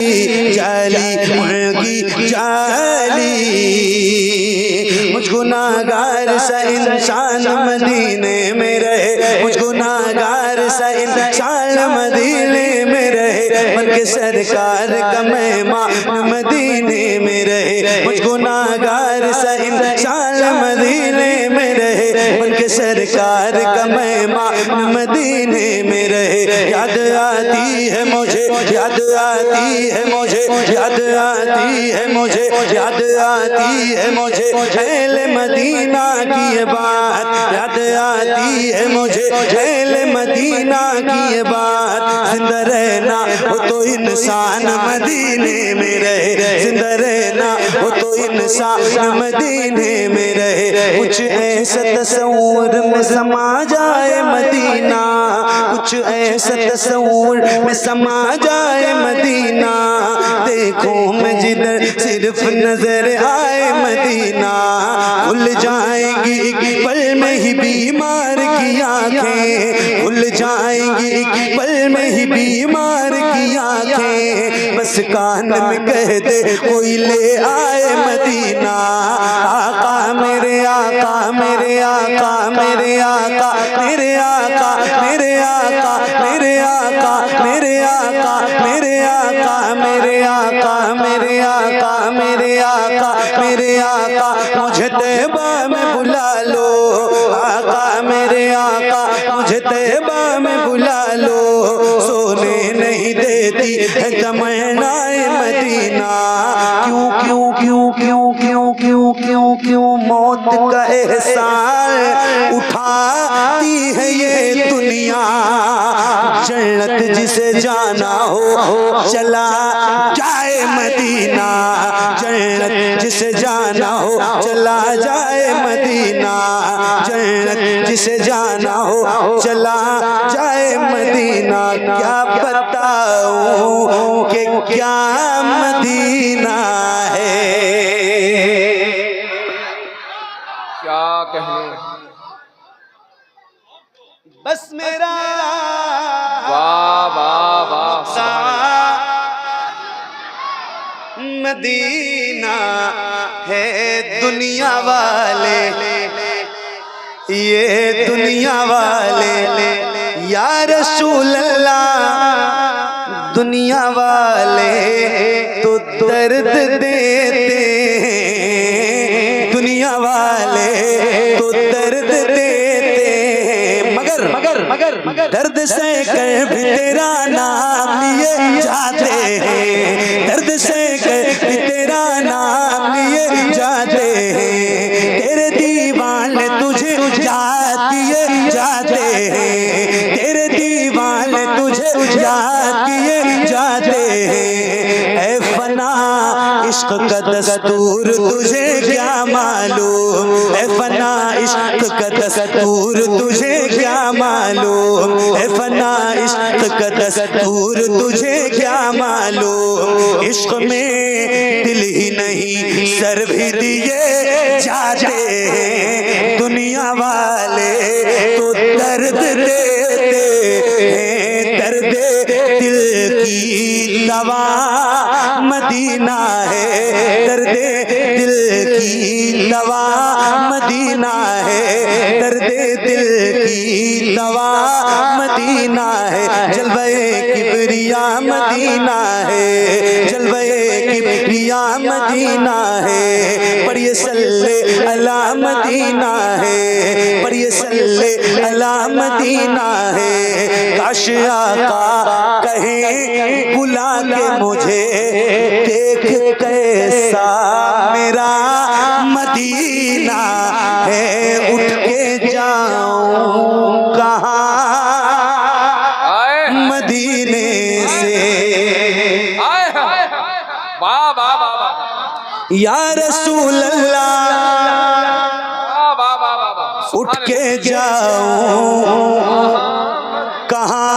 जाली मुर्गी जाली। मुझ गुनाहगार सा इंसान मदीने में रहे, मुझ गुनाहगार सा इंसान मदीने में रहे, मन के सरकार का मेहमान मदीने में रहे। मुझ गुनाहगार सा इंसान मदीने में रहे, मन के सरकार का मेहमान मदीने में रहे। याद आती है मुझे, याद आती है मुझे, याद आती है मुझे, याद आती है मुझे अहले मदीना की ये बात, याद आती है मुझे अहले मदीना की ये बात। जिंदा रहना हो तो इंसान मदीने में रहे, जिंदा रहना हो तो इंसान मदीने में रहे। कुछ ऐसा तस्वूर में समा जाए मदीना, कुछ ऐसा तस्वूर में समा जाए मदीना। देखो मैं जिधर सिर्फ नजर आए मदीना, खुल जाएंगी पल में ही बीमार की आंखें, खुल जाएंगी पल में ही बीमार की आंखें। बस कान में कह दे कोई ले आए मदीना। आका मेरे आका मेरे आका मेरे आका मेरे आका मेरे आका मेरे आका मेरे आका मेरे आका मेरे आका मेरे आका मेरे आका मेरे आका मुझे तैबा में बुला लो। आका मेरे आका मुझे तैबा में बुला लो। सोने नहीं देती है तमन्नाए मदीना। क्यों क्यों क्यों क्यों क्यों क्यों क्यों क्यों मौत का एहसास उठाती है ये दुनिया। जन्नत जिसे जाना हो चला जाए मदीना, जन्नत जिसे जाना हो चला जाए मदीना, जन्नत जिसे जाना हो चला जाए मदीना। क्या बताऊं कि क्या मदीना है, क्या कहने। बस मेरा वाह वाह वाह मदीना है। दुनिया वाले ये दुनिया वाले या रसूल अल्लाह, दुनिया वाले तो दर्द देते, दुनिया वाले तो दर्द देते। मगर मगर मगर मगर दर्द से कर भी तेरा नाम लिए जाते हैं, दर्द से कर भी तेरा नाम लिए जाते हैं। तेरे दीवाने तुझे याद किए जाते हैं, तेरे दीवाने तुझे याद किए जाते हैं। ऐ फना इश्क का दस्तूर तुझे क्या मालूम, ऐ फना इश्क का दस्तूर तुझे क्या मालूम, ऐ फना इश्क का दस्तूर तुझे क्या मालूम। इश्क में दिल ही नहीं सर भी दिए जाते हैं। दुनिया वाले तो दर्द देते हैं, दर्द दिल की दवा मदीना है, दर्द दिल की दवा मदीना है, दर्द दिल की दवा मदीना है। जलवे किबरिया मदीना है, जलवे किबरिया मदीना है। पढ़िए सल्ले अला मदीना है, पढ़िए सल्ले अला मदीना है। काश आका कहे बुला के मुझे देख कैसा मेरा मदीना है। उठ के जाऊं कहाँ मदीने से, वाह वाह वाह या रसूल अल्लाह वाह वाह वाह। उठ के जाऊं कहाँ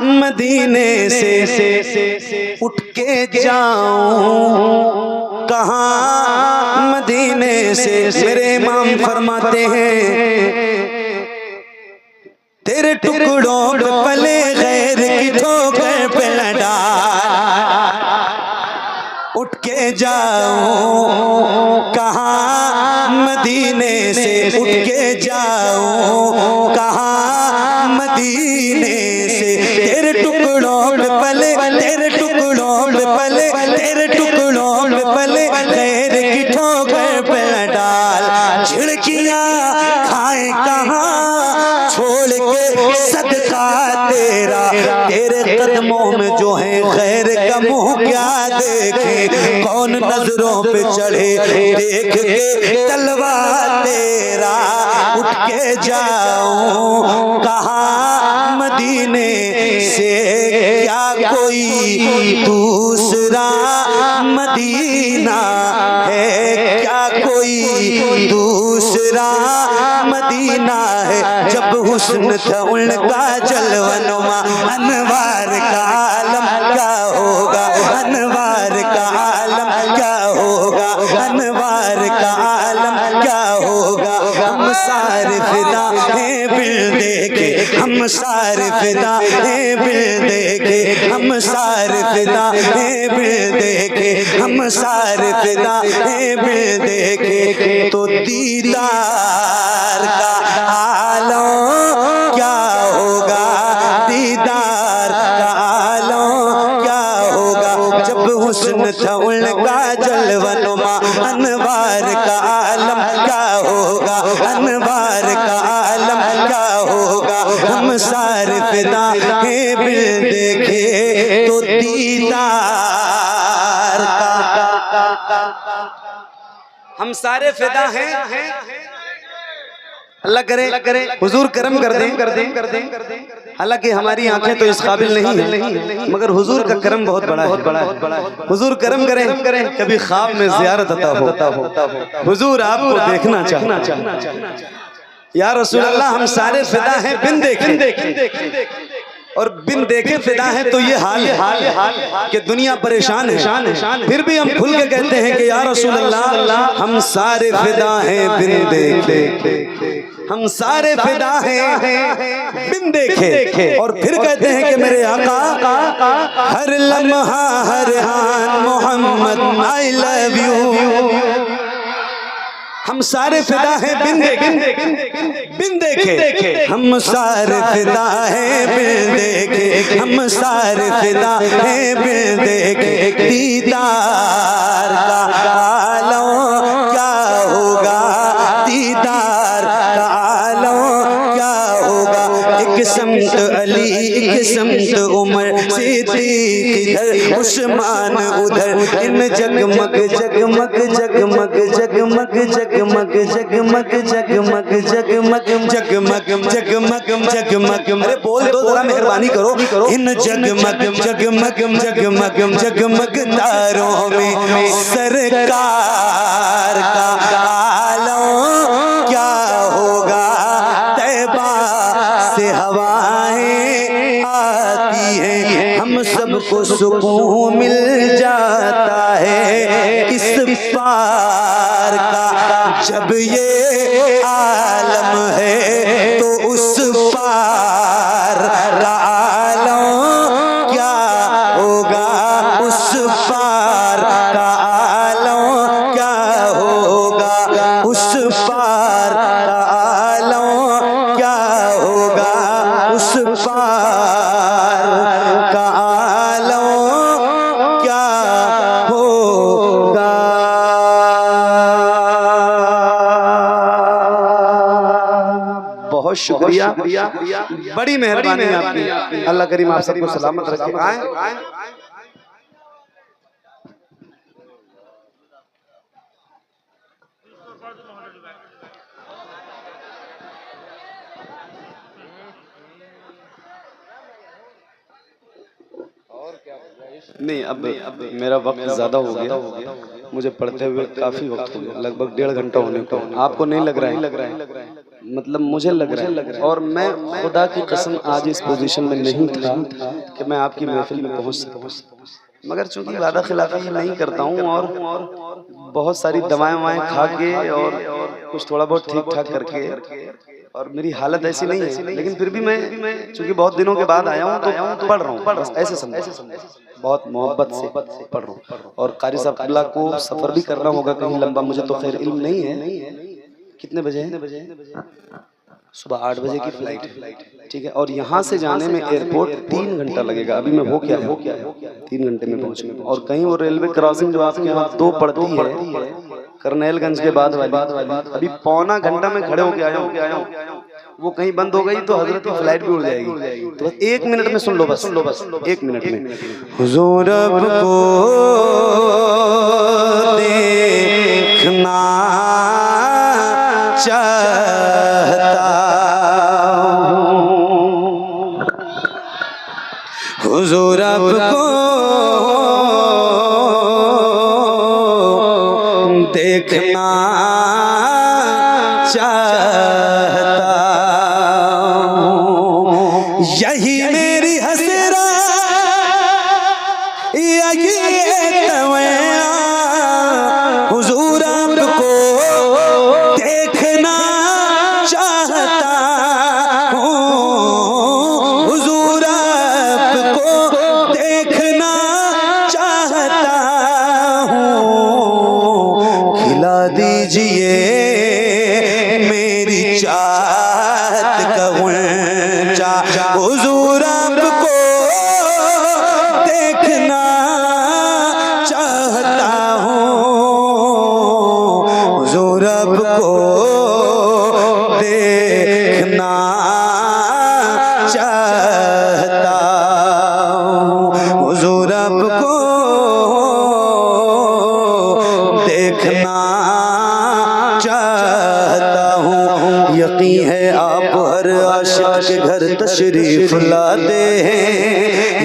मदीने से, उठ के जाऊं कहाँ मदीने से। मेरे इमाम फरमाते हैं तेरे टुकड़ों पे पले गैर की ठोकर पे न डाल, उठ के जाऊं कहाँ मदीने से, उठ के जाऊं कहाँ मदीने से। तेरे टुकड़ों पे पले, तेरे टुकड़ों पे पले, तेरे टुकड़ों पे पले, खैर की ठोकर पे डाल। झिड़कियाँ खाए कहाँ छोड़ के सदका तेरा, तेरे कदमों में जो है खैर का मुँह क्या देखे। कौन नजरों पे चढ़े देख के तलवा तेरा। उठ के जाऊं कहाँ मदीने से, क्या कोई दूसरा मदीना है, क्या कोई दूसरा मदीना है। जब हुस्न था उनका जलवनुमा, अनवार का आलम क्या होगा, अनवार का आलम क्या होगा, अनवार का आलम क्या होगा। हम सारे फिदा हैं बिल देखे, हम सारे फिदा हैं बिल देखे, हम सारे फिदा हैं बिल देखे, हम सारे फिदा हैं बिल देखे। तो दीदार का आलम क्या होगा, दीदार का आलम क्या होगा। जब हुस्न था उनका जलवनुमा, अनवार का आलम क्या होगा, अनवार का आलम क्या होगा। हम सारे फिदा हैं बिल देखे तो दीदार का। हम सारे फिदा हैं, अल्लाह करे हुजूर करम कर दें। हालांकि हमारी आंखें तो इस काबिल नहीं है, मगर हुजूर का करम बहुत बड़ा है। हुजूर करम करें, कभी ख्वाब में ज़ियारत अता हो, हुजूर आपको देखना चाहना। या रसूल अल्लाह, हम सारे फिदा हैं बिन देखे, और बिन देखे फिदा है। तो ये हाल है कि दुनिया परेशान है, फिर भी हम खुल के कहते हैं कि या रसूल अल्लाह, हम सारे फिदा हैं बिन देखे, हम सारे फिदा हैं बिन देखे। और फिर कहते हैं कि मेरे आका, हर लम्हा हर हान मोहम्मद आई लव यू। हम सारे फिदा हैं बिन देखे, हम सारे फिदा हैं बिन देखे, हम सारे फिदा हैं बिन देखे। दीदार का आलम क्या होगा, दीदार का आलम क्या होगा। एक समत अली, एक समत उमर, सिद्दीक इधर, उस्मान उधर, इन जगमग जगमग जगमग जगमग जगमग जगमग जगमग जगमग जगमग जगमग जगमग। अरे बोल दो जरा, मेहरबानी करो। इन जगमग जगमग जगमग जगमग तारों में सरकार का आलम क्या होगा। तैबा से हवाएं आती हैं, हम सबको सुकून मिल जाता है इस पार का। जब ये आलम है तो उस पार का आलम क्या होगा, उस पार का आलम क्या होगा, उस पार का आलम क्या होगा, उस पार का आलम क्या होगा। बहुत शुक्रिया, बड़ी मेहरबानी आपकी। अल्लाह करीम आप सबको सलामत रखे। आए नहीं, अब मेरा वक्त ज़्यादा हो गया, मुझे पढ़ते हुए काफ़ी वक्त हो गया, लगभग 1.5 घंटा होने को। आपको नहीं लग रहा है? मतलब मुझे लग रहा है। और मैं खुदा की कसम आज इस पोजीशन में नहीं था कि मैं आपकी महफिल में पहुंच सकूं, मगर चूंकि वादा खिलाफी नहीं करता हूं और बहुत सारी दवाएं खा के और कुछ थोड़ा बहुत ठीक ठाक करके, और मेरी हालत ऐसी नहीं है, लेकिन फिर भी मैं चूंकि बहुत दिनों के बाद आया हूं तो पढ़ रहा हूं, ऐसे समझ। बहुत मोहब्बत से पढ़ रहा हूँ। और कारी साहब अल्लाह को सफर भी करना होगा कहीं लंबा, मुझे तो खैर इल्म नहीं है। कितने बजे है? सुबह 8 बजे की फ्लाइट है, ठीक है। और यहाँ से जाने में एयरपोर्ट 3 घंटा लगेगा। अभी मैं हो क्या 3 घंटे में पहुँचूंगा। और कहीं वो रेलवे क्रॉसिंग जो आपके यहाँ 2 पड़ती है करनेलगंज के बाद वाली, अभी पौना घंटा में खड़े होके आया हूँ। वो कहीं बंद हो गई तो हजरत की फ्लाइट भी उड़ जाएगी। तो बस 1 मिनट में सुन लो, बस 1 मिनट में। हुजूर अब को देखना चाहता हूँ, हुजूर अब को देखना चाहता हूँ। यही मेरी हसरा ये तमन्ना, हुजूर आपको देखना चाहता हूँ, हुजूर आपको देखना चाहता हूँ। खिला दीजिए मेरी चाहत का गुंचा, हुजूर आपको देखना चाहता हूँ, हुजूर आपको देखना चाहता हूँ, हुजूर आपको देखना चाहता हूँ। यकीन है आप हर आशिक के घर तशरीफ लाते हैं,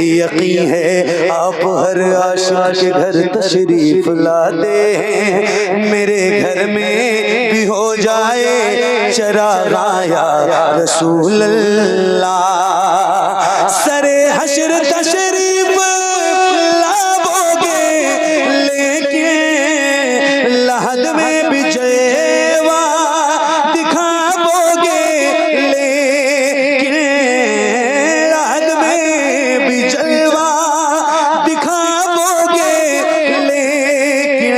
यकीन है आप हर आशिक के घर तशरीफ लाते हैं। मेरे घर में भी हो जाए चरागा या रसूल अल्लाह, सरे हश्र तशरीफ लाओगे लेके लहद में भी जलवा दिखाओगे, लेकिन लहद में भी जलवा दिखाओगे, लेकिन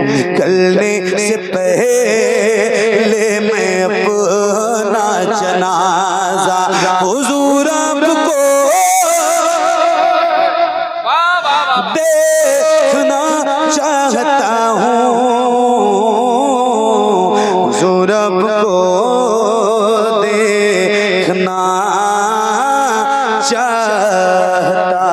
निकलने से पहले मैं अपना जनाजा हुजूर आपको देखना चाहता हूँ, हुजूर आपको देखना चाहता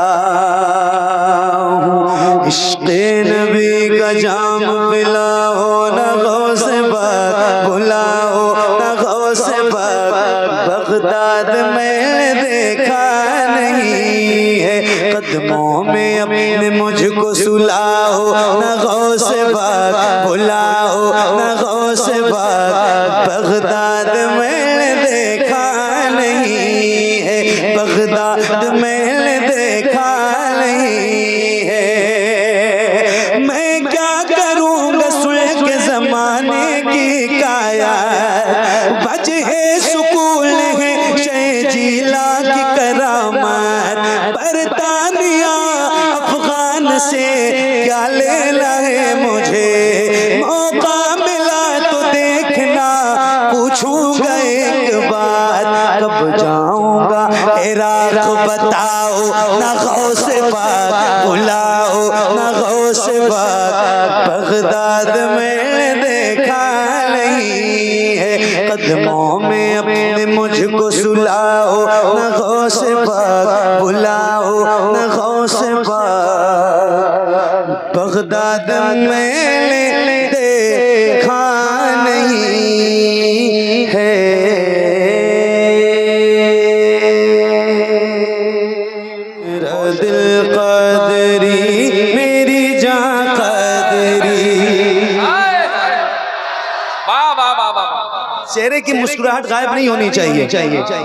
हूँ। इश्क़े नबी का जाम पिलाओ न गौसे पाक बुलाओ, न गौसे पाक बगदाद में देखा नहीं है, कदमों में अपने मुझको सुलाओ, न गौसे पाक बुलाओ, न गौसे पाक बगदाद में देखा नहीं है, बगदाद में देखा नहीं है। मैं क्या करूँगा सुल्ह के ज़माने की काया, वजह सुकून है शहजीला की करामत, बरतानिया अफगान से क्या लेना है मुझे, मौका मिला तो देखना पूछूंगा एक बात, कब जाऊंगा इराक बताओ, न गौसे पाक बुलाओ, न गौसे पाक बगदाद में देखा नहीं है, कदमों में अपने मुझको सुलाओ, न गौसे पाक बुलाओ, न गौसे पाक बगदाद में देखा नहीं है। मेरा दिल क़ादरी मेरी जान क़ादरी। चेहरे की मुस्कुराहट गायब नहीं होनी चाहिए,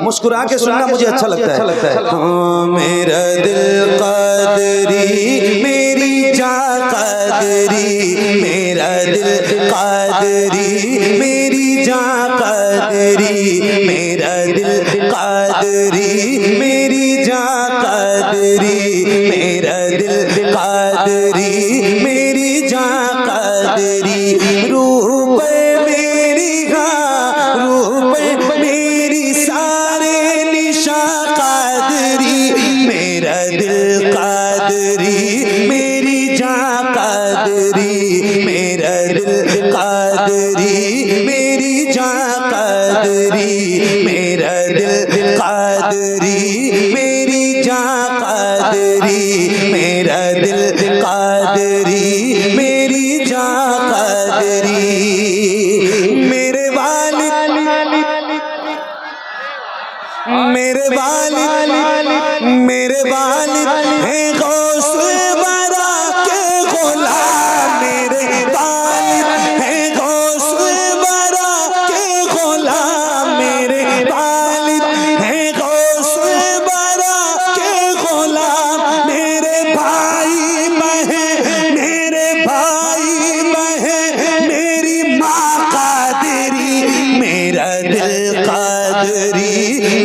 मुस्कुरा के सुनना मुझे अच्छा लगता है। हाँ मेरा दिल क़ादरी मेरी जान क़ादरी, मेरा दिल क़ादरी मेरी जान क़ादरी, मेरा दिल क़ादरी मेरी जान क़ादरी, दिल कादरी मेरी जान कादरी रूह पे मेरी रूह पे मेरी सारे निशा कादरी मेरा दिल कादरी मेरी जान कादरी मेरा दिल कादरी मेरी जान कादरी मेरा दिल कादरी मेरी जान कादरी मेरा दिल कादरी मेरी जान कादरी मेरे वालिद हैं गौस बरा के गुलाम मेरे वालिद हैं गौस बरा के गुलाम मेरे वालिद हैं गौस बरा के गुलाम मेरे भाई बहन मेरी माँ कादरी मेरा दिल कादरी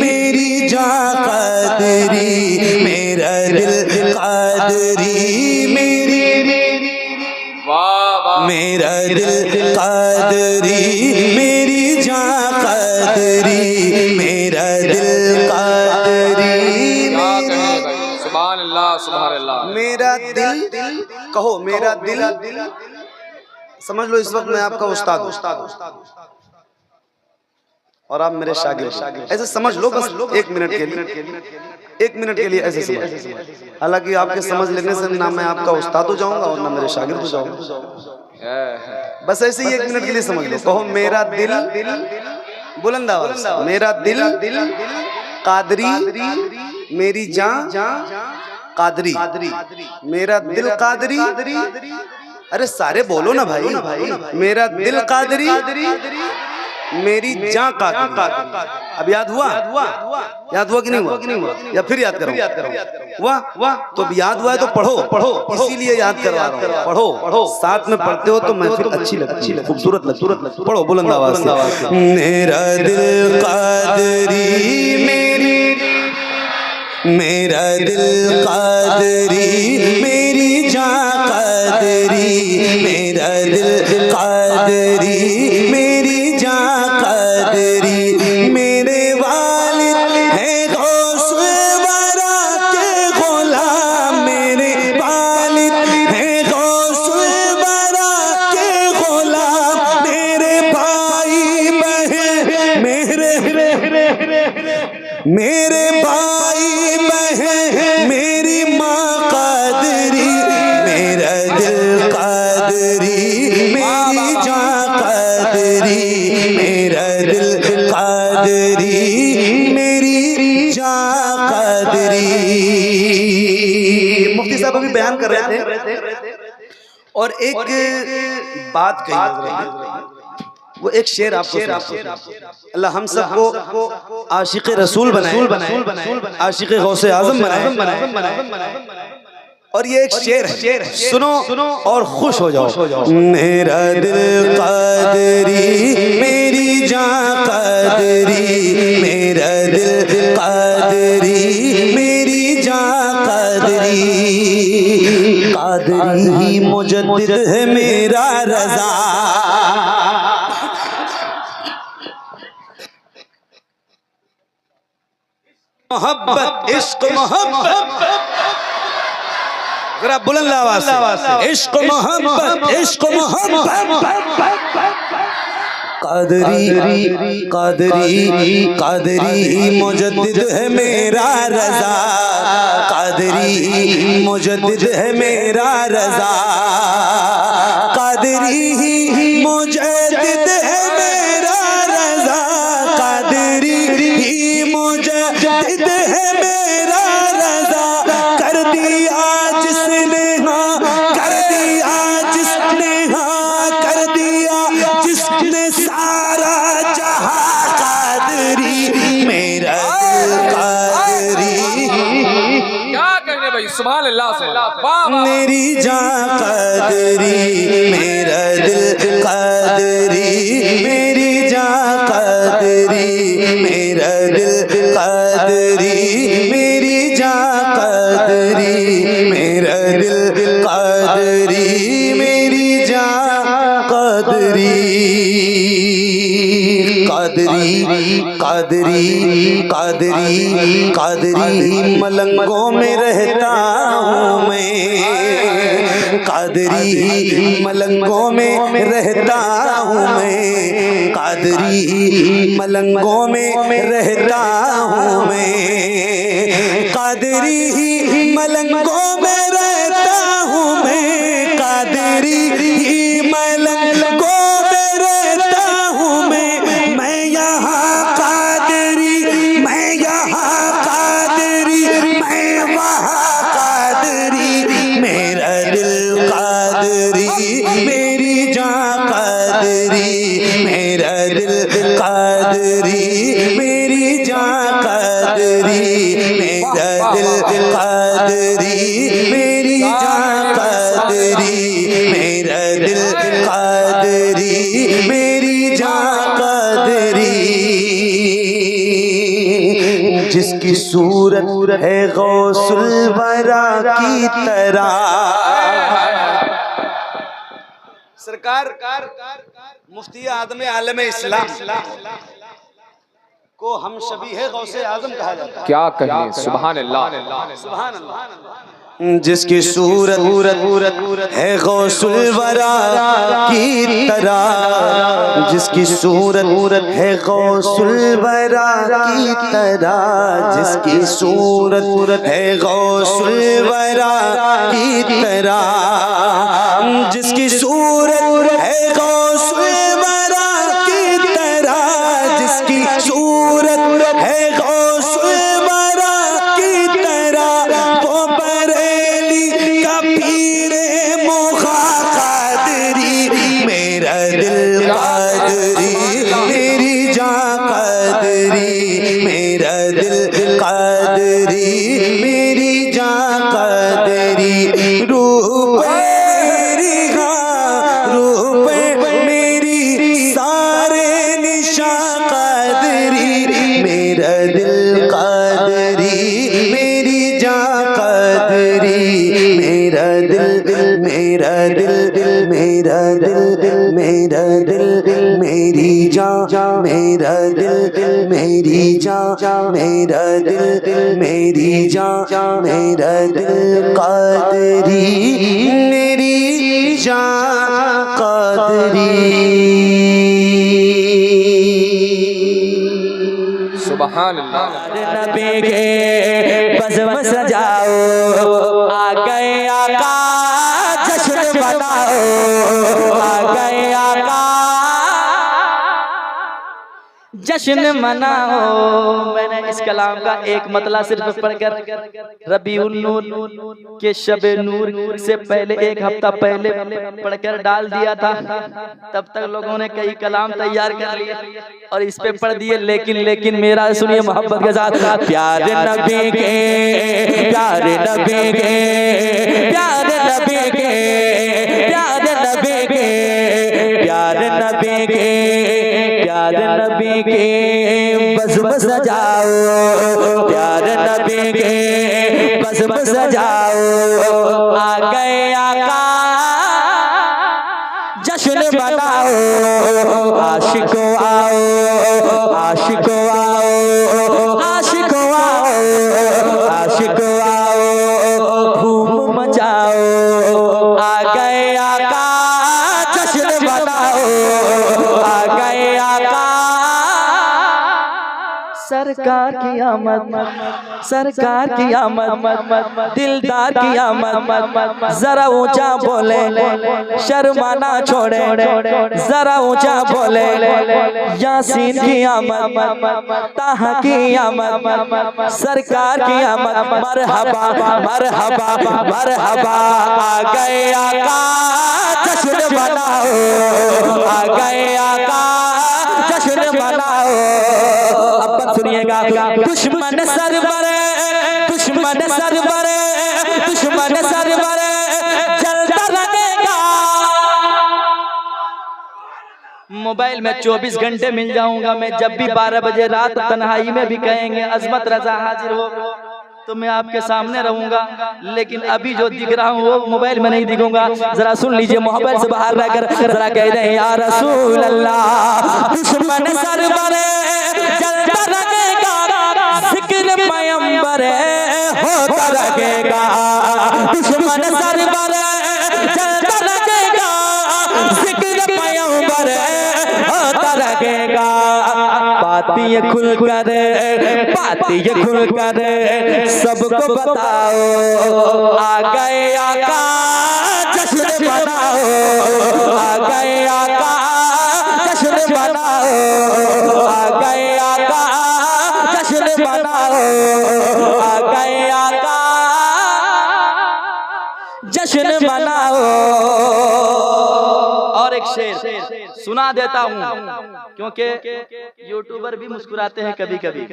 मेरी जान कादरी मेरा दिल कादरी मेरी वाह वाह मेरा दिल कादरी मेरी जान कादरी मेरा दिल कादरी क्या कहने भाई सुभान अल्लाह सुभान अल्लाह मेरा दिल कहो मेरा दिल समझ लो इस वक्त मैं आपका उस्ताद हूं और आप मेरे शागिर्द ऐसे समझ लो बस 1 मिनट के लिए 1 मिनट के लिए ऐसे समझ हालांकि आपके समझ लेने से ना मैं आपका उस्ताद हो जाऊंगा और ना मेरे शागिर्द हो जाऊंगा बस ऐसे ही 1 मिनट के लिए समझ लो कहो मेरा दिल बुलंद आवाज मेरा दिल कादरी मेरी जान कादरी मेरा दिल कादरी अरे सारे बोलो ना भाई मेरा दिल कादरी मेरी जान कादरी अब याद हुआ कि नहीं हुआ या फिर याद करो वाह तो अब याद हुआ है तो पढ़ो इसीलिए याद करवा रहा हूं पढ़ो साथ में पढ़ते हो तो महफिल अच्छी लगती है खूबसूरत लगती पढ़ो बुलंद आवाज से मेरा दिल कादरी मेरा दिल कादरी मेरी जान कादरी मेरा दिल कादरी मेरी जान कादरी मेरे वालिद हैं गौस बरा के गुलाम मेरे वालिद हैं गौस बरा के गुलाम मेरे भाई बहन मेरे भाई बहन मेरी माँ कादरी मेरा दिल कादरी मेरी जान कादरी मेरा दिल कादरी मेरी जान कादरी मुफ्ती साहब अभी बयान कर रहे थे और एक बात कही वो एक शेर आपको अल्लाह हम सबको आशिक रसूल बनाए आशिक गौसे आजम बनाए और ये एक शेर है सुनो और खुश हो जाओ मेरा दिल कादरी मेरी जान कादरी मेरा दिल कादरी मेरी जान कादरी कादरी मुजद्दिद है मेरा रज़ा मोहब्बत इश्क मोहब्बत जरा बुलंद आवाज से इश्क मोहब्बत कादरी मुजद्दिद है मेरा रज़ा कादरी मुजद्दिद है मेरा रज़ा कादरी मुजद्दिद है मेरा रज़ा कादरी मुजद्दिद है मेरा रज़ा कर दिया जिसने सारा जहां कादरी मेरा कादरी क्या कहने भाई सुभान अल्लाह वाह मेरी जान कादरी मेरा दिल कादरी मेरी जान कादरी मेरा दिल कादरी मेरी जान कादरी मेरा दिल कादरी मेरी जान कादरी कादरी कादरी कादरी कादरी मलंगों में रहता हूँ मैं कादरी मलंगों में रहता हूँ मैं कादरी मलंगों में रहता हूँ मैं कादरी मलंगों में रहता हूँ मैं कादरी मलंगों में रहता हूँ मैं यहाँ कादरी मैं यहाँ कादरी मैं वहाँ कादरी मेरा दिल कादरी मेरी जान कादरी मेरा दिल कादरी मेरी जान कादरी मेरा दिल कादरी मेरी जान कादरी मेरा दिल कादरी मेरी जान कादरी जिसकी सूरत है गौसुल वरा की तरह सरकार मुफ्ती आदम आलम इस्लाम को हम शबीह है गौसे आजम कहा जाता है। क्या कहें, सुभान अल्लाह। सुभान अल्लाह। जिसकी सूरत है गौसुल वरा की तरह जिसकी सूरत है गौसुल वरा की तरह जिसकी सूरत है गौसुल वरा की तरह जिसकी सूरत है गौसुल वरा की तरह जिसकी सूरत है गौसुल वरा की तरह वो बरेली का पीरे मोखा कादरी मेरा दिल कादरी मेरी जान कादरी मेरा दिल कादरी मेरी जान कादरी रूप मेरी रूप मेरी सारे निशान कादरी मेरा दिल कादरी मेरी जान कादरी मेरा दिल मेरा दिल मेरा दिल मेरा दिल मेरी जान मेरा दिल मेरी जान मेरा दिल मेरी जान मेरा दिल कादरी मेरी जान कादरी सुभान अल्लाह। नबी के बज़म सजाओ आ गए आका जश्न मनाओ आ गए आका जश्न मनाओ। मैंने इस कलाम का एक मतला सिर्फ पढ़कर रबीउल नूर के शबे नूर से पहले एक हफ्ता पहले पढ़कर डाल दिया था। तब तक लोगों ने कई कलाम तैयार कर लिए और इस पे पढ़ दिए। लेकिन मेरा सुनिए मोहब्बत के साथ प्यारे नबी के प्यारे नबी के प्यारे नबी के प्यारे नबी के प्यारे नबी के प्यारे नबी के बज़म सजाओ प्यारे नबी के बज़म सजाओ आ गए आका जश्न मनाओ आशिको आओ आशिको आओ आशिको आओ आशिको आओ धूम मचाओ आ गए आका जश्न मनाओ आ गए आका सरकार की आमद सरकार की आमद दिलदार की आमद जरा ऊंचा बोले शर्माना छोड़े जरा ऊंचा बोले यासीन की आमद ताहा की आमद सरकार की आमद मरहबा मरहबा मरहबा आ गए आका जश्न मनाओ आ गए आका जश्न मनाओ। अब सुनिएगा दुश्मन सरवर दुश्मन सरवर दुश्मन सरवर जलता रहेगा। मोबाइल में 24 घंटे मिल जाऊंगा मैं। जब भी 12 बजे रात तन्हाई में भी कहेंगे अजमत रजा हाजिर हो तो मैं आपके सामने रहूंगा, लेकिन अभी जो दिख रहा हूँ वो मोबाइल में नहीं दिखूंगा। जरा सुन लीजिए, मोहब्बत से बाहर रहकर जरा कह दें या रसूल अल्लाह। दुश्मन सरवर जलता रहेगा, जिक्र पैगंबर होता रहेगा। दुश्मन सरवर जलता रहेगा, जिक्र पैगंबर होता रहेगा। बाती ये खुल कर सबको बताओ, आ गए आका जश्न मनाओ, आ गए आका जश्न मनाओ, आ गए आका जश्न मनाओ, आ गए आका जश्न मनाओ। और एक शेर सुना देता हूँ, क्योंकि यूट्यूबर भी मुस्कुराते हैं कभी कभी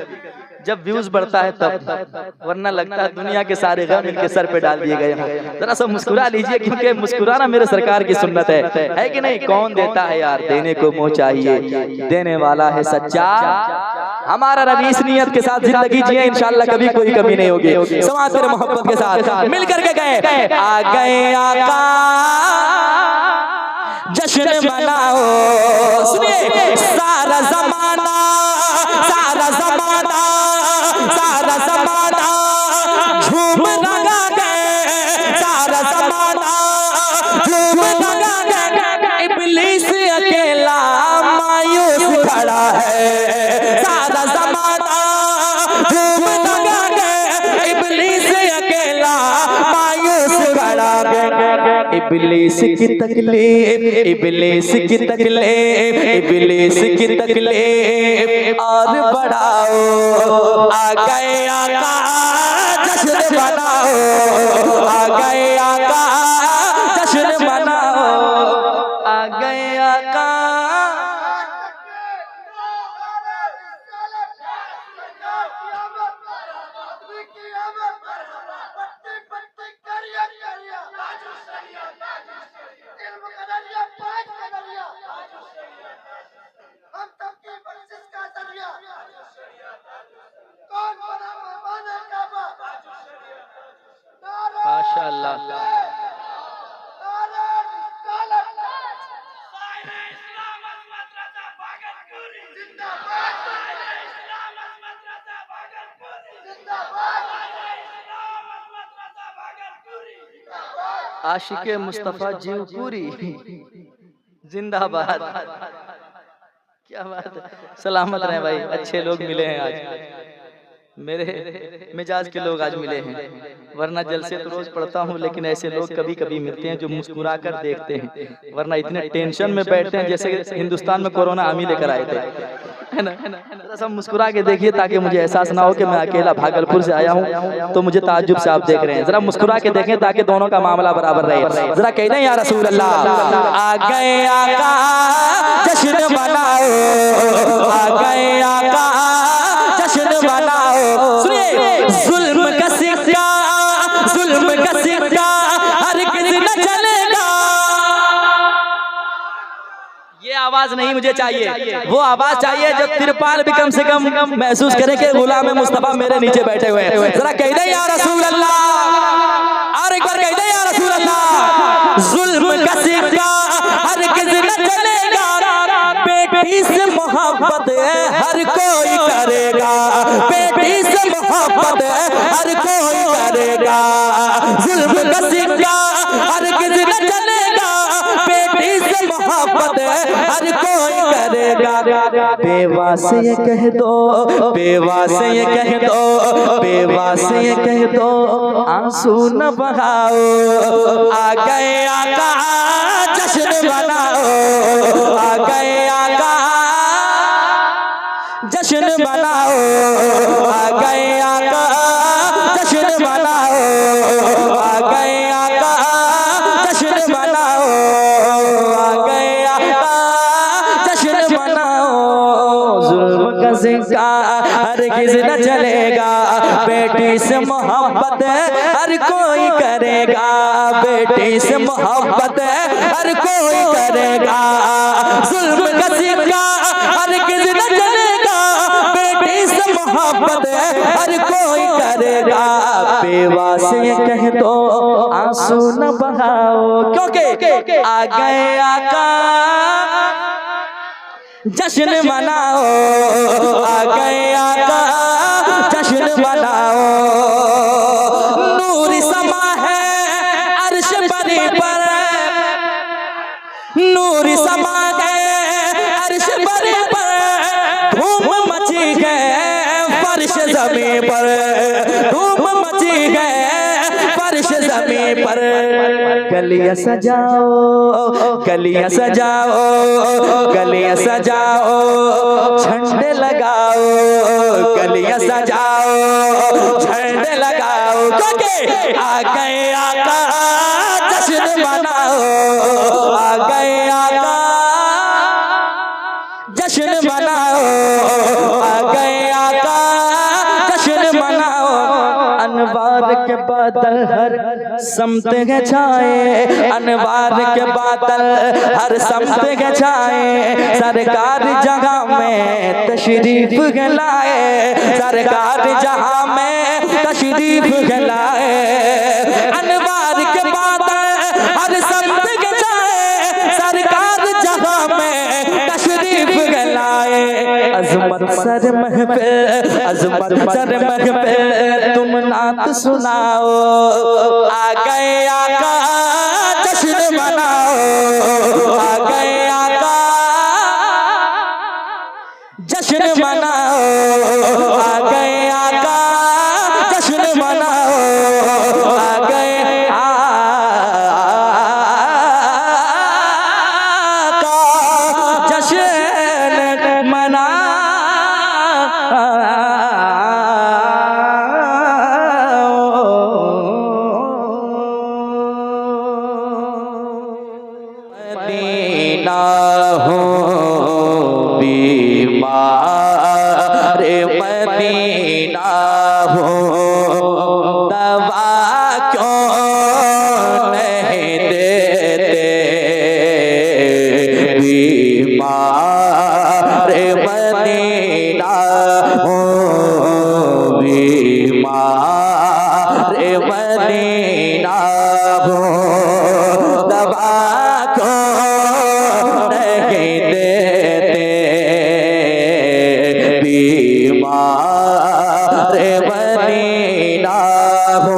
जब व्यूज बढ़ता है तब, वरना लगता है दुनिया के सारे गम इनके सर पे डाल दिए गए हैं। जरा सा मुस्कुरा लीजिए, क्योंकि मुस्कुराना मेरे सरकार की सुन्नत है कि नहीं? कौन देता है यार, देने को मुँह चाहिए, देने वाला है सच्चा। हमारा नबी इस नियत के साथ जिंदगी जिए, इंशाल्लाह कभी कोई कमी नहीं होगी। समाज से मोहब्बत के साथ मिल करके गए, आ गए आका जश्न मनाओ। सुनिए, सारा जमाना झूम लगा गए, सारा जमाना झूम लगा गए। इब्लीस अकेला मायूस खड़ा है, सारा जमाना झूम लगा गए। इब्लीस अकेला मायूस खड़ा है। इब्लीस की तकलीफ, इब्लीस की तकलीफ, इब्लीस की तकलीफ और बढ़ाओ, आ गए आका जश्न मनाओ, आ गए आका जश्न मनाओ, आ गए आका। माशाअल्लाह, आशिके मुस्तफा जीव पूरी जिंदाबाद। क्या बात है, सलामत रहे भाई। अच्छे लोग मिले हैं आज, मेरे मिजाज के लोग आज मिले हैं, वरना जलसे तो रोज पढ़ता हूँ, लेकिन ऐसे लोग कभी कभी मिलते हैं जो मुस्कुरा कर देखते हैं, वरना इतने टेंशन में बैठते हैं जैसे हिंदुस्तान में कोरोना हम ही लेकर आए थे, है ना? सब मुस्कुरा के देखिए ताकि मुझे एहसास ना हो कि मैं अकेला भागलपुर से आया हूँ तो मुझे ताज्जुब से आप देख रहे हैं। जरा मुस्कुरा के देखें ताकि दोनों का मामला बराबर रहे। जरा कह दें या रसूल अल्लाह, आ गए आका जश्न मनाओ, आ गए आका जश्न मनाओ। सुनिए, जुल्म का सिक्का हर किसी न चलेगा। ये आवाज नहीं मुझे चाहिए, वो आवाज चाहिए जो तिरपाल भी कम से कम महसूस करे कि गुलाम मुस्तफा मेरे नीचे बैठे हुए हैं। जरा कह दे या रसूल अल्लाह, और एक बार कह दे या रसूल अल्लाह। जुल्म का सिक्का हर किसी न चलेगा, बेटी से मोहब्बत हर कोई करेगा, बेटी से मोहब्बत हर कोई करेगा। जुल्म का सिक्का हर किसी न चलेगा, बेटी से मोहब्बत हर कोई करेगा। बेवा से ये कह दो, बेवा से ये कह दो, बेवा से ये कह दो, आंसू न बहाओ, आ गए आका जश्न मनाओ, आ गए आका जश्न मनाओ, आ गए आका जश्न मनाओ, आ गए आका जश्न मनाओ, आ गए आका जश्न मनाओ। जुल्म का सिक्का हरगिज़ न चलेगा, बेटी से मोहब्बत हर कोई करेगा, बेटी से मोहब्बत हर कोई करेगा। जुल्म का सिक्का हरगिज़ न चलेगा, बेटी से मोहब्बत हर कोई करेगा, बेवा से कह दो आंसू न बहाओ, क्योंकि आ गए आका जश्न मनाओ, आ गए आका जश्न मनाओ। नूर समा है अर्श बरी पर, नूर समा है अर्श बरी पर, धूम मची है फर्श ज़मीं पर, धूम मची है फर्श ज़मीं पर। गलियां सजाओ, गलियां सजाओ, गलियां सजाओ, झंडे लगाओ, गलियां सजाओ, झंडे लगाओ, क्योंकि आ गए आका जश्न मनाओ, आ गए आका जश्न मनाओ, आ गए आका जश्न मनाओ। अनवार के बादल हर समत के छाए, अनवार के बादल हर समत के छाए, सरकार जहां में तशरीफ लाए, सरकार जहां में तशरीफ लाए। अनवार के बादल हर समत के छाए, सरकार जहां में तशरीफ लाए। अज़मत सर महफिल, अज़मत सर महफिल, तुम नात सुनाओ, आ गए आका जश्न मनाओ, आ गए आका जश्न मनाओ, आ गए आका जश्न मनाओ, आ गए आका जश्न मनाओ। मदीना हो बीमार, मदीना हो दवा क्यों नहीं देते, बीमार मदीना हो बीमार, मदीना हो दवा क्यों नहीं देते, बीमार मदीना हो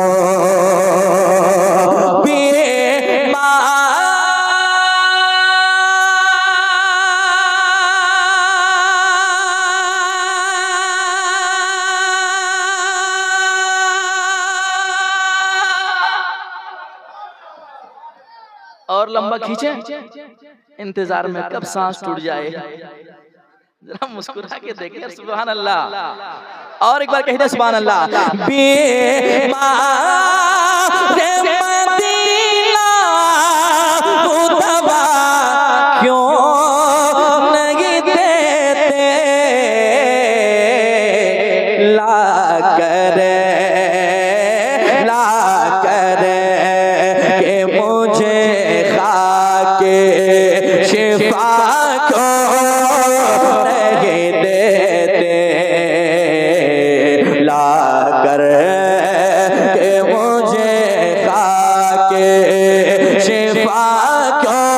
और लंबा खींचे, इंतजार में कब सांस टूट जाए, जरा मुस्कुरा के देखिए। सुभान अल्लाह, और एक बार कह दे सुभान अल्लाह। बीमार मदीना को दवा क्यों नहीं देते, ला करे के मुझे खाके शिफा क्यों नहीं देते, ला कर के मुझे खाके शिफा क्यों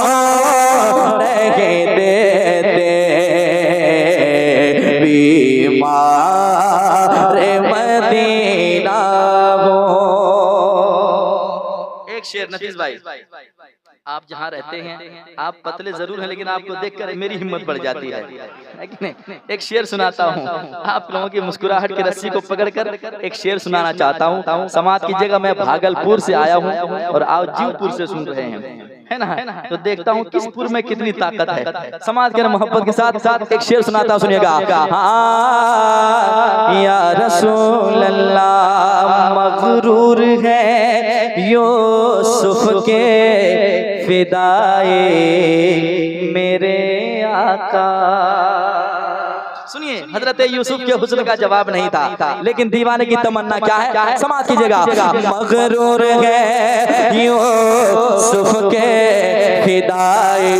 नहीं देते, बीमार मदीना हो। एक शेर नफीस भाई, आप जहाँ रहते हैं आप पतले जरूर हैं, लेकिन आपको देखकर मेरी हिम्मत बढ़ जाती है कि नहीं? एक शेर सुनाता हूँ, आप लोगों की मुस्कुराहट की रस्सी को पकड़कर एक शेर सुनाना चाहता हूँ। समाज की जगह मैं भागलपुर से आया हूँ और आप जीवपुर से सुन रहे हैं, है ना? तो देखता हूँ किस पुर में कितनी ताकत है। समाज के मोहब्बत के साथ साथ एक शेर सुनाता हूँ, सुनिएगा। या रसूल अल्लाह मगरूर है यूसुफ के फिदाए मेरे आका। सुनिए, हजरत यूसुफ के हुस्न का जवाब नहीं था, लेकिन दीवाने की तमन्ना क्या है? समाज की जगह मगरूर है यूसुफ के फिदाए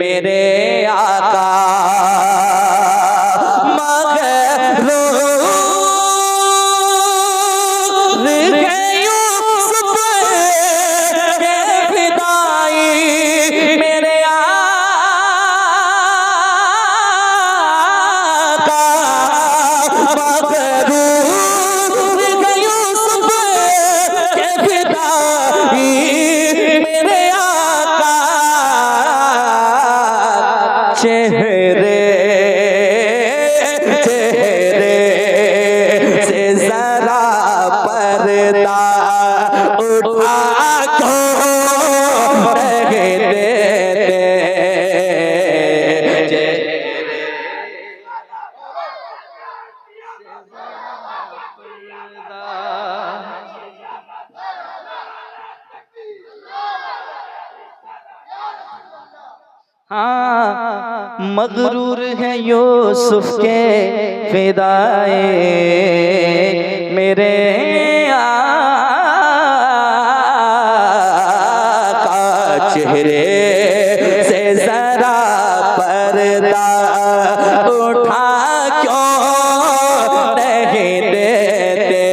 मेरे आका, मगरूर क्यों नहीं देते हाँ मगरूर है यूसुफ के फिदाए मेरे आका चेहरे से जरा पर्दा उठा क्यों नहीं देते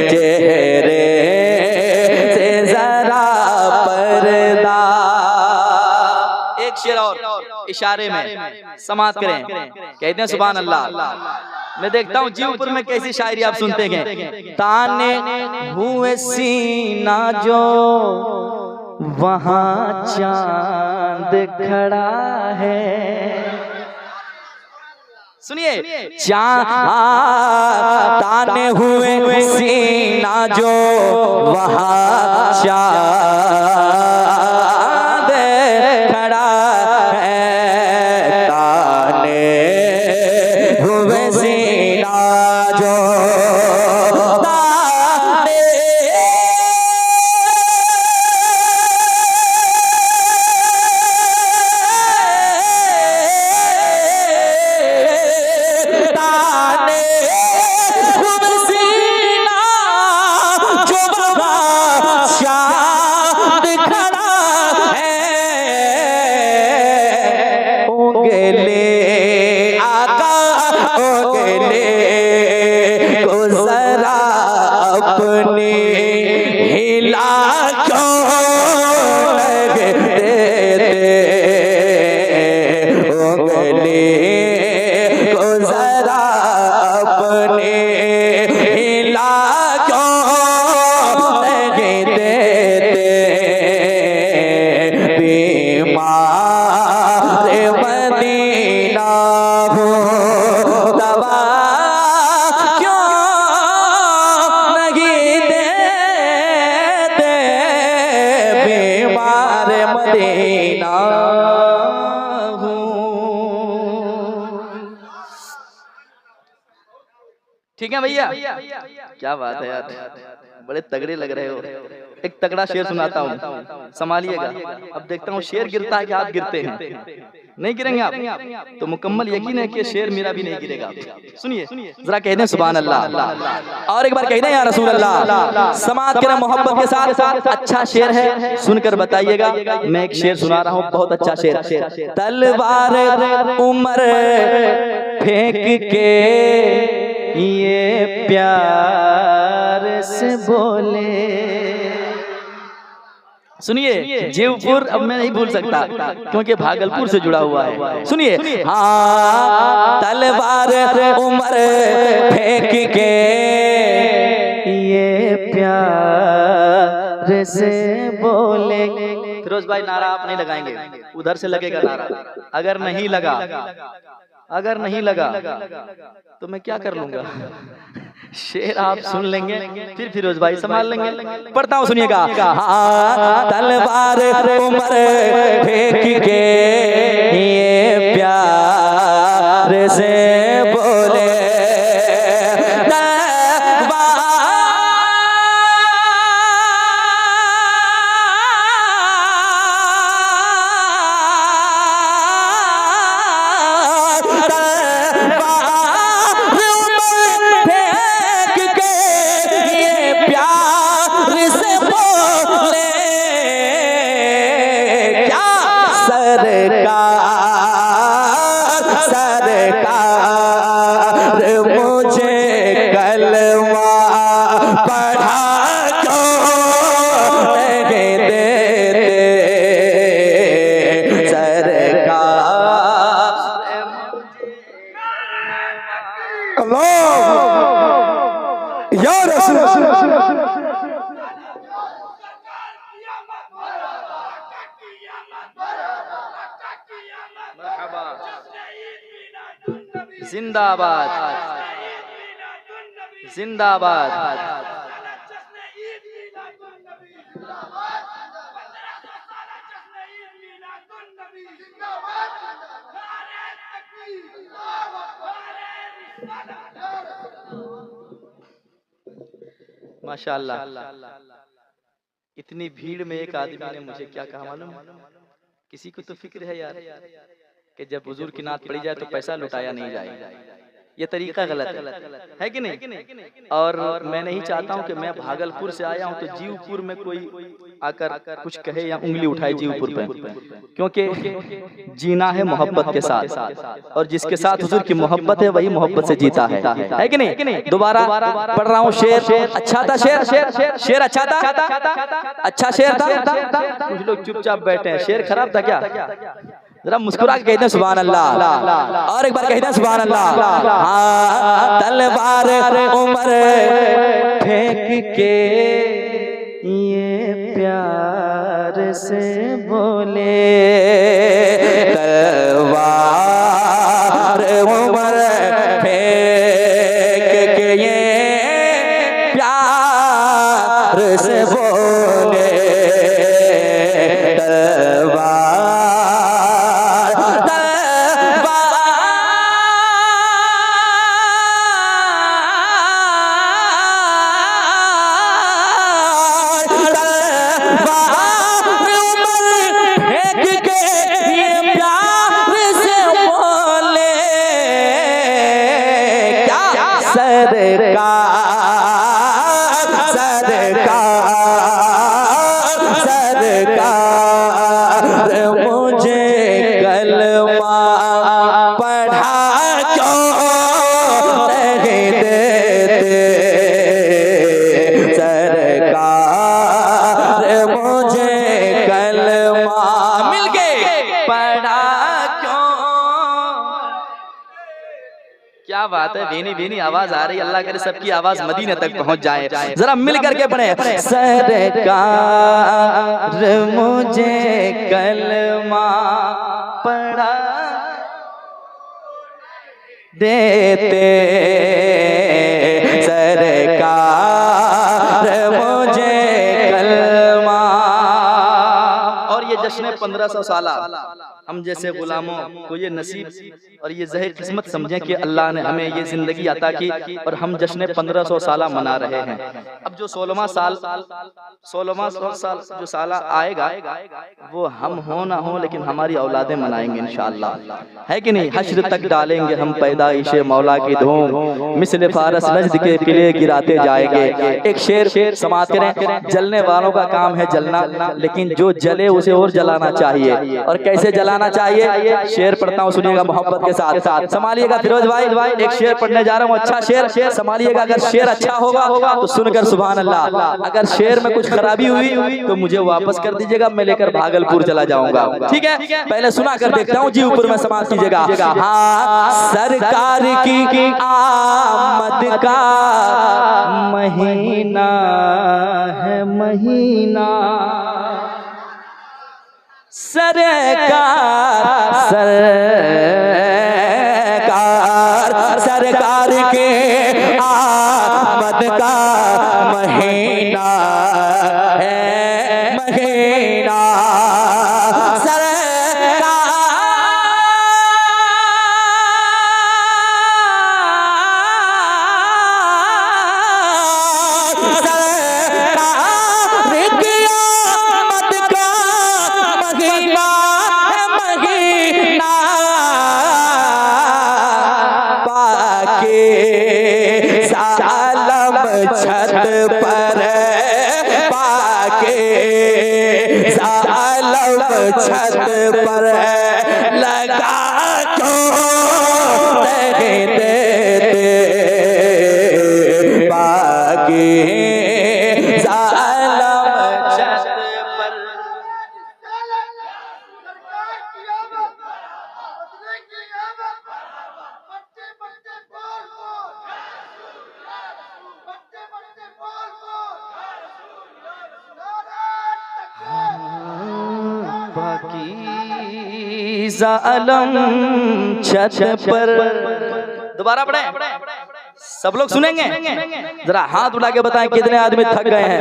चेहरे से जरा पर्दा। एक शेर और इशारे में समाप्त करें। कहते हैं सुभान अल्लाह। मैं देखता हूँ जीवपुर में कैसी शायरी आप सुनते हैं। ताने हुए सीना जो वहाँ चांद खड़ा है। सुनिए ताने हुए सीना जो वहाँ चांद खड़ा है। ताने हुए सीना जो ठीक है भैया, क्या बात है यार, बड़े तगड़े लग रहे हो। एक तगड़ा शेर सुनाता हूँ, संभालिएगा। अब देखता हूँ शेर गिरता है कि आप गिरते हैं। नहीं गिरेंगे आप तो मुकम्मल यकीन है कि शेर मेरा भी नहीं गिरेगा। सुनिए जरा कह दें सुभान अल्लाह, और एक बार कह दें या रसूल अल्लाह। समाज के मोहब्बत के साथ साथ अच्छा शेर है, सुनकर बताइएगा। मैं एक शेर सुना रहा हूँ, बहुत अच्छा शेर। तलवार उमर फेंक के ये प्यार से बोले। सुनिए जीवपुर अब मैं नहीं भूल सकता क्योंकि भागलपुर से जुड़ा हुआ है। सुनिए हाँ तलवार उमर फेंक के ये प्यार से बोले। फिरोज भाई नारा आप नहीं लगाएंगे, उधर से लगेगा नारा। अगर नहीं लगा तो मैं क्या कर लूंगा। शेर आप सुन लेंगे फिर फिरोज भाई संभाल लेंगे। पढ़ता हूँ सुनिएगा। हाँ तलवार उमर फेंक के ये प्यार से बोले। जिंदाबाद जिंदाबाद। माशाअल्लाह। इतनी भीड़ में एक आदमी ने मुझे क्या कहा मालूम? किसी को तो फिक्र है यार कि जब हुजूर की नात पड़ी जाए तो पैसा लुटाया नहीं जाए, ये तरीका गलत है कि नहीं? और मैं नहीं चाहता हूं कि मैं भागलपुर से आया हूं तो जीवपुर में कोई आकर कुछ कहे या उंगली उठाए जीवपुर पे, क्योंकि जीना है मोहब्बत के साथ, और जिसके साथ हुजूर की मोहब्बत है वही मोहब्बत से जीता है कि नहीं? दोबारा पढ़ रहा हूँ शेर। अच्छा था शेर, शेर अच्छा था, अच्छा शेर था। कुछ लोग चुपचाप बैठे हैं, शेर खराब था क्या? जरा मुस्कुरा के कहते हैं सुभान अल्लाह, और एक बार कहते हैं सुभान अल्लाह। हाँ, तलवार उमर फेंक के ये प्यार से बोले, तलवार उमर फेंक के ये प्यार से बोले, क्या बात है, भीनी भीनी आवाज आ रही है। अल्लाह करे सबकी आवाज मदीने तक पहुंच जाए। जरा मिल करके पढ़े, सरकार मुझे कलमा पढ़ा देते, सरकार मुझे कलमा। और ये जश्न 1500 साल हम जैसे गुलामों को ये नसीब और ये ज़हर किस्मत समझें कि अल्लाह ने हमें ये जिंदगी अता की और हम जश्न 1500 साल मना रहे हैं। अब जो 16वां साल जो साल आएगा वो हम हो ना हो लेकिन हमारी औलादें मनाएंगे इंशाअल्लाह, है कि नहीं? हश्र तक डालेंगे हम पैदाइशे मौला की धूम, मिस्ल फारस नजद के किले गिराते जाएंगे। एक शेर समाप्त करें, जलने वालों का काम है जलना, लेकिन जो जले उसे और जलाना चाहिए। और कैसे जलाना चाहिए? शेर पढ़ता हूँ, सुनिएगा मोहब्बत के साथ साथ। संभालिएगा फिरोज भाई, एक शेर पढ़ने जा रहा हूँ, अच्छा शेर संभालिएगा। अगर शेर अच्छा होगा तो सुनकर सुभान अल्लाह, अगर शेर में कुछ खराबी हुई तो मुझे वापस कर दीजिएगा, मैं लेकर भागलपुर चला जाऊंगा, ठीक है? पहले सुना कर देखता हूँ, जी ऊपर में समाप्त कीजिएगा। हाँ, सरकार की आमद का महीना है महीना, सरकार के आमद का महीना है महीना, छत पर पाके सालम छत पर लगा क्यों नहीं देते पाके सालम छत पर। आलम छत पर। दोबारा पढ़े, सब लोग सुनेंगे। जरा हाथ उठा के बताएं कितने आदमी थक गए हैं।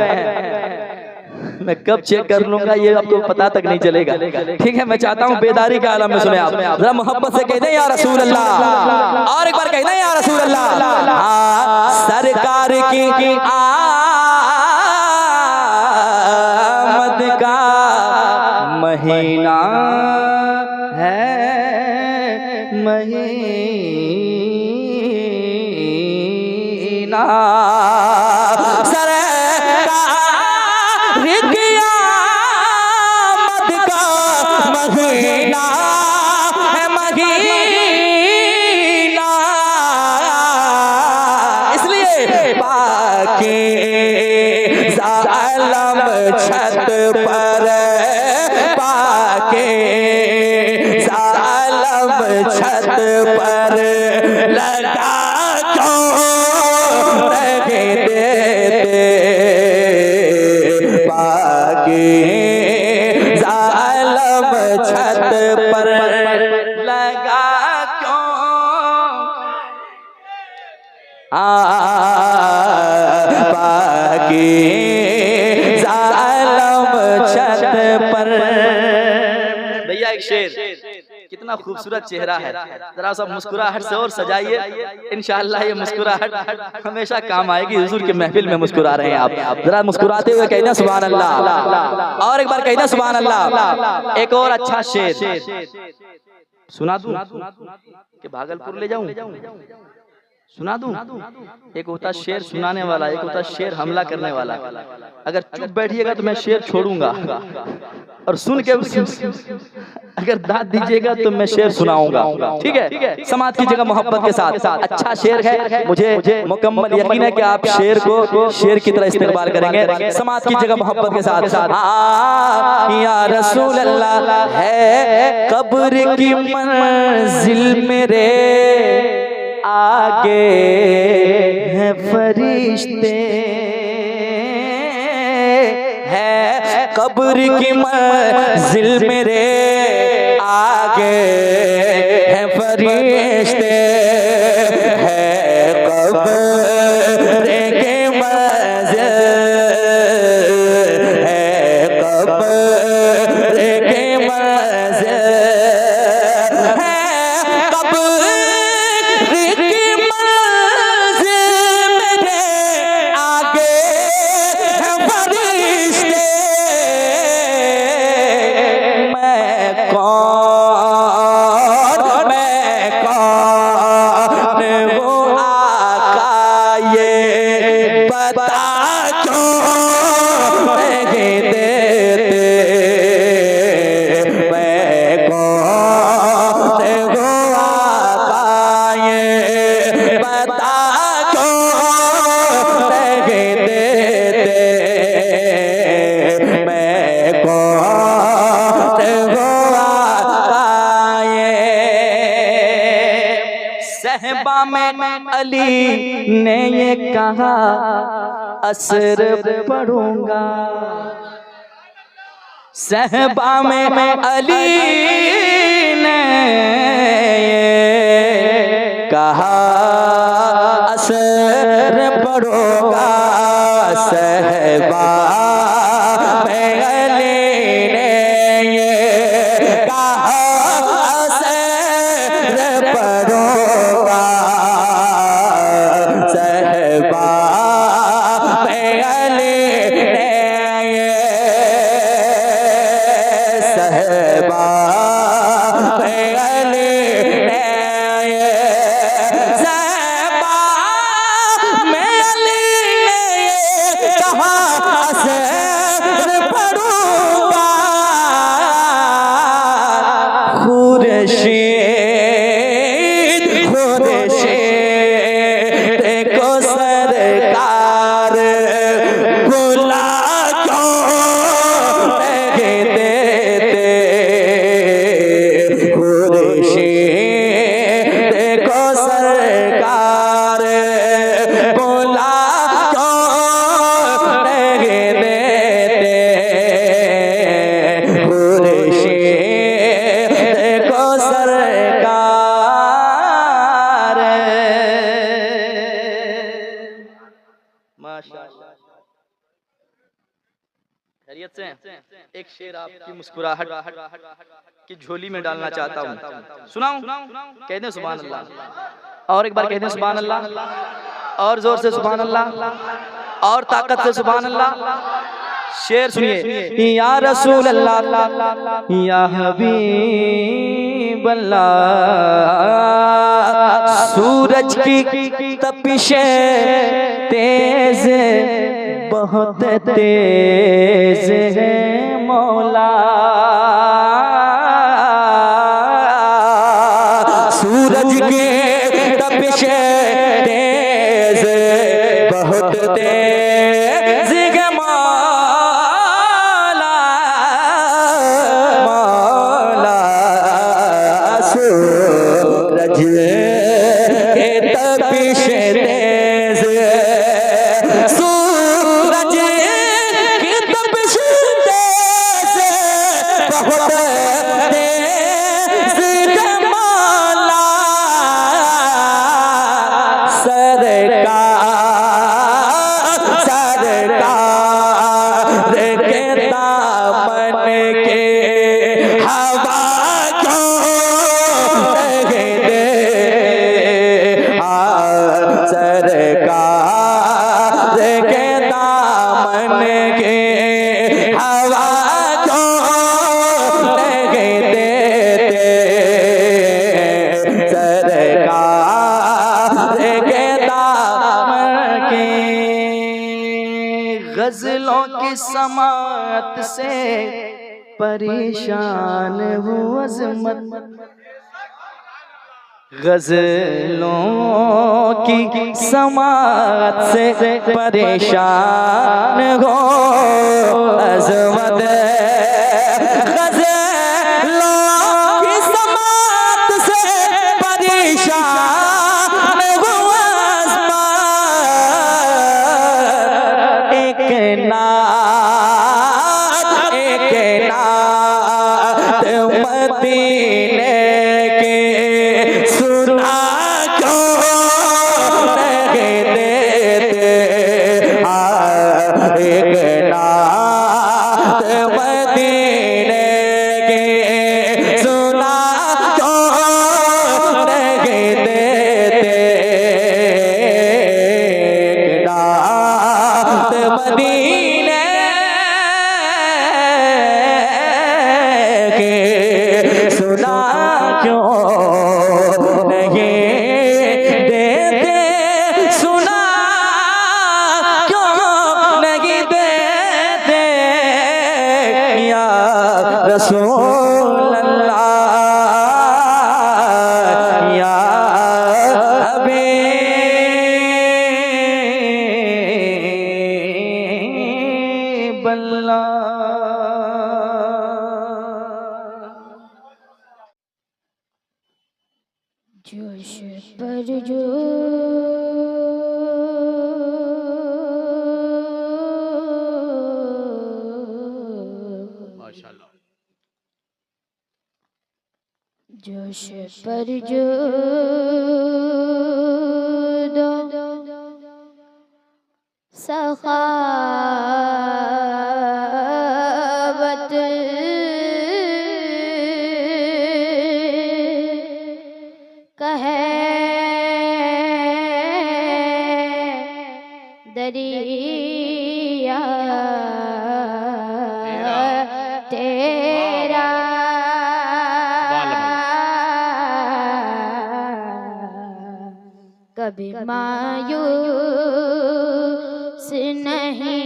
मैं कब चेक कर लूंगा ये आपको पता तक नहीं चलेगा, ठीक है? मैं चाहता हूँ बेदारी के आलम में सुने आप। जरा मोहब्बत से कहते हैं या रसूल अल्लाह, और एक बार कहते हैं या रसूल अल्लाह। सरकार की महीना है महीना सरकार क़यामत का महीना है महीना, इसलिए बाकी ज़ालम छत पर बाकी ज़ालम छत पर लगा क्यों नहीं देते, बाकी ज़ालम छत पर लगा क्यों बाकी ज़ालम छत पर। भैया एक शेर, कितना खूबसूरत चेहरा है, जरा सा मुस्कुराहट से और सजाइए, इंशाअल्लाह ये मुस्कुराहट हमेशा काम आएगी। हुजूर के महफिल में मुस्कुरा रहे हैं आप, जरा मुस्कुराते हुए कहते हैं सुभान अल्लाह, और एक बार कहते हैं सुभान अल्लाह। एक और अच्छा शेर सुना दूं कि भागलपुर ले जाऊं, सुना दूं? एक होता शेर सुनाने वाला, एक होता शेर हमला करने वाला। अगर चुप बैठिएगा तो मैं शेर छोड़ूंगा, और सुन के अगर दाद दीजिएगा तो मैं शेर सुनाऊंगा, ठीक है? समाज कीजिएगा मोहब्बत के साथ। अच्छा शेर है, मुझे मुकम्मल यकीन है कि आप शेर को शेर की तरह इस्तेमाल करेंगे। समाज कीजिएगा मोहब्बत के साथ। या रसूल अल्लाह है कब्र की मंजिल मेरे आगे हैं फरिश्ते, है कब्र की मंजिल मेरे आगे हैं फरिश्ते, है कब्र की मंजिल, है कब्र की मंजिल, है कब्र सहबा में अली ने ये कहा असर पढ़ूंगा, सहबा में अली ने ये कहा असर पढ़ूंगा, सहबा में अली ने ये कहा असर पढ़ूंगा, सहबा में अली ने ये सहबा में अली ने ये सहबा में अली ने ये कहा असर पढ़ूंगा, खुर्शीद खुर्शीद को सरकार बुला क्यों नहीं देते, खुर्शीद को सरकार बुला क्यों नहीं देते, खुर्शीद को सरकार। माशाअल्लाह, खैरियत से? एक शेर आपकी मुस्कुराहट की झोली में डालना चाहता हूँ, सुनाऊं? कह दें सुभान अल्लाह, और एक बार कह दें सुभान अल्लाह, और जोर से सुभान अल्लाह, और ताकत से सुभान अल्लाह। शेर सुनिए। या रसूल अल्लाह या हबीब अल्लाह, सूरज की तपिशें तेज बहुत तेज है मौला, सूरज की तपिशें तेज बहुत तेज है मौला, मौला सूरज की तपिशें तेज, सूरज की तपिशें तेज बहुत तेज है मौला, सरकार के दामन के हवा क्यों लगे दे, सरकार के दामन के हवा क्यों लगे देते, सरकार के दामन के। गजलों की समात से परेशान हूँ अज़मत, गजलों की समात से परेशान हो अज़मत, गजलों की समात से परेशान हो अज़मत, एक नात मदीने के सुना क्यों लगे देते, एक नात मदीने के सुना क्यों लगे देते, एक नात मदीने के सुना क्यों नहीं देते, सुना क्यों नहीं देते, या रसूल अल्लाह या हबीब अल्लाह। जोश पर जो जोश पर जो दो सखावत कहे दरिया तेरा, कभी मायूस नहीं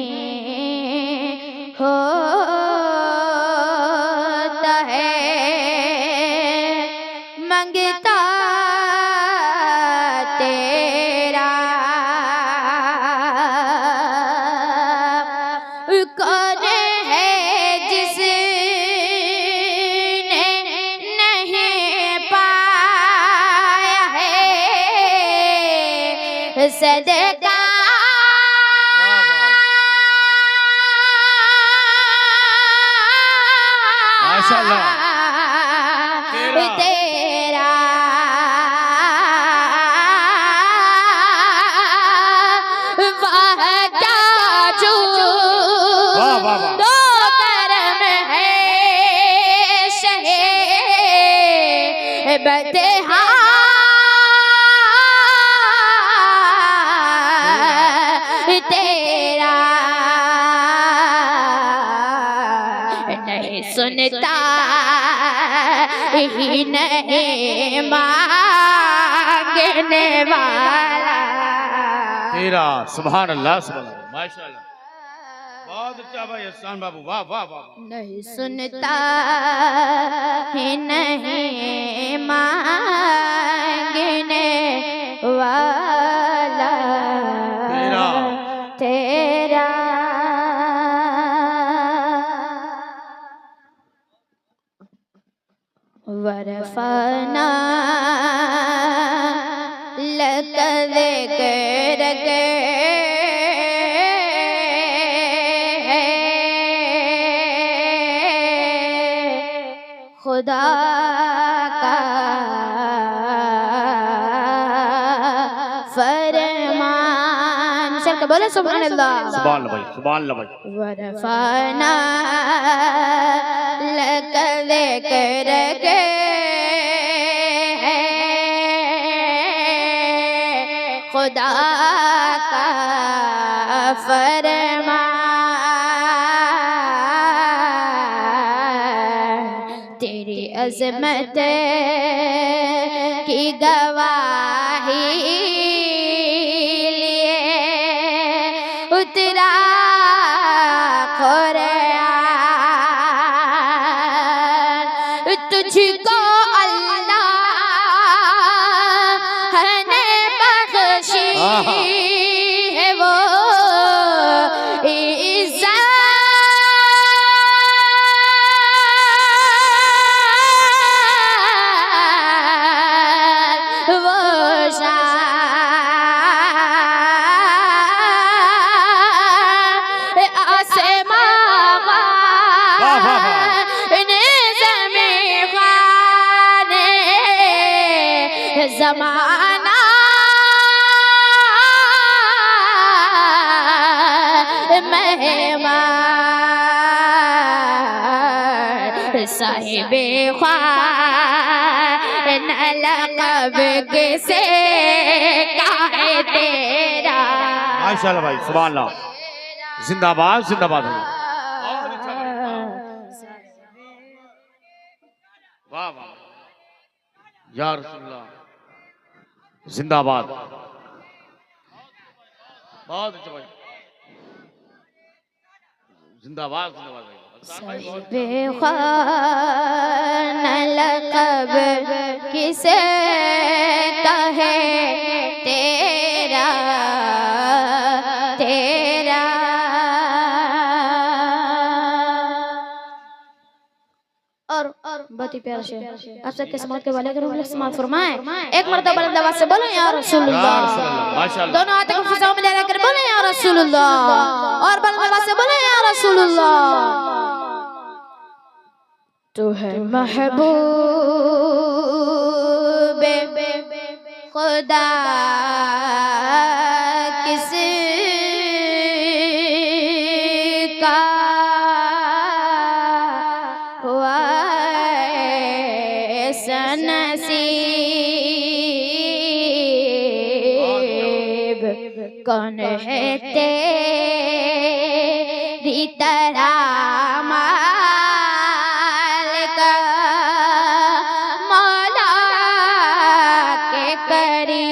होता है, मंगता तेरा कौन है जिसने नहीं पाया है सदका माशाअल्लाह तेरा, वाह क्या जो दो करम है शहे बदहा तेरा, है सुनता ही नहीं मांगने वाला। तेरा सुभान अल्लाह माशाअल्लाह, बहुत अच्छा भाई हसन बाबू, वाह वाह वाह। नहीं सुनता है नहीं मांगने वाला तेरा वरफाना लकद कर खुदा का फरमान। सर का बोले सुभान अल्लाह, सुभान अल्लाह भाई, सुभान अल्लाह भाई। वरफाना लकद कर खुदा का फरमान। तेरी अज़मत की गवाही लिए उतरा कुरान। तुझको अल्लाह ने बख्शी है वो इज़्ज़त वो शान आसमां ने ज़मीं खाने ज़माना मेहमान साहिबे ख्वान लक़ब किसे कहे तेरा। माशाअल्लाह भाई, सुभान अल्लाह, जिंदाबाद जिंदाबाद। वाह वाह या रसूलुल्लाह, जिंदाबाद, बहुत अच्छा भाई, जिंदाबाद जिंदाबाद भाई। बेख्वान लक़ब किसे कहे तेरा तेरा। और बहुत ही प्यारा शेर आप सबके समात के वाले रूह समात फरमाए। एक मर्तबा बुलंद आवाज से बोलो या रसूलुल्लाह, माशाअल्लाह। दोनों हाथों को फिजाओं में लेकर बोले या रसूलुल्लाह, और बुलंद आवाज से बोले या रसूलुल्लाह। तू है महबूब खुदा किस का हुआ ऐसा नसीब। कौन है तेरी तरह मालिक मौला के करीब।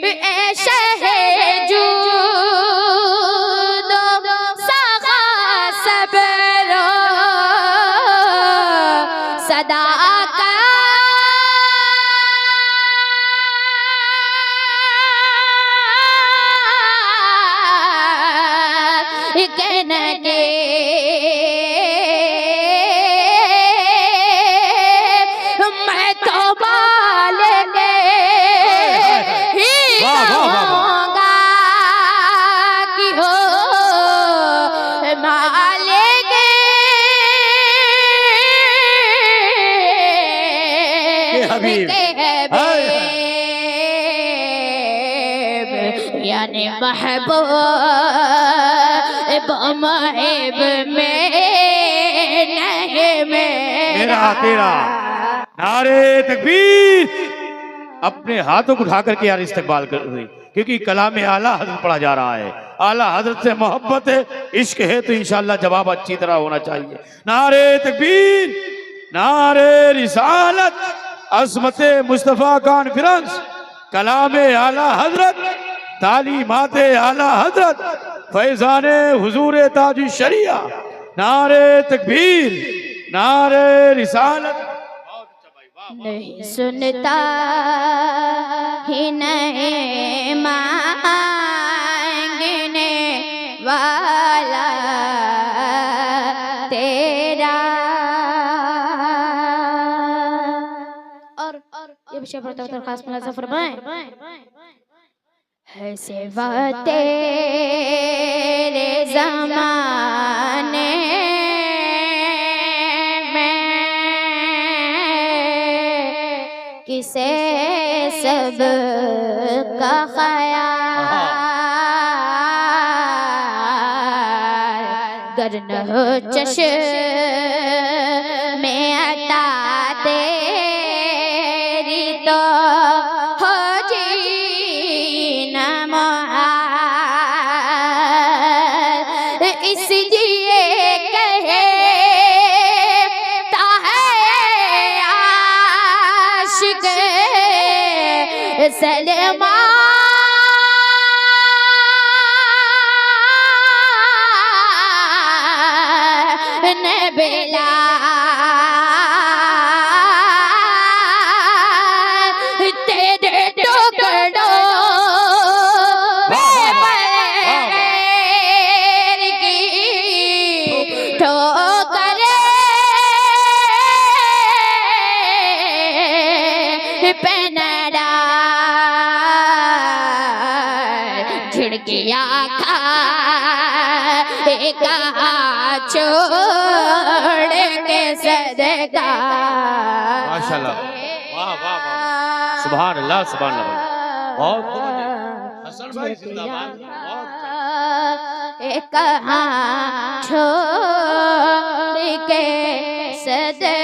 ऐ शहे जूदो सगा सब्रो सदा का कहने मैं तो बाले ही कहूँगा कि हो मालिक हबीब यानी महबूब महब में नहीं में तेरा तेरा नारे तकबीर, अपने हाथों को उठा करके यार इस्तकबाल कर रही, क्योंकि कलाम आला हजरत पढ़ा जा रहा है। आला हजरत से मोहब्बत है, इश्क है, तो इंशाल्लाह जवाब अच्छी तरह होना चाहिए। नारे तकबीर, नारे रिसालत, अज़मत मुस्तफ़ा कॉन्फ्रेंस, कलाम आला हजरत, तालीमात आला हजरत, फैजान हुजूर ताज शरिया। नारे तकबीर, नारे रिसालत। नहीं सुनता ही नहीं मांगने वाला तेरा। और ये विषय पर तो खास मुलाज़ा फरमाएं। है सिवा तेरे ज़माने किसे सब का ख्याल गर न हो चश्मे अता तेरी तो हो जीना मुहाल। इसलिए कहे सलमान बेला तेरे टुकड़ों की ठोकरें पनड़ा झिड़किया खा छोड़ के सदका। माशाल्लाह, वाह वाह वाह, सुभान अल्लाह, सुभान अल्लाह, बहुत हसन भाई जिंदाबाद, बहुत एक छोड़ के सदका।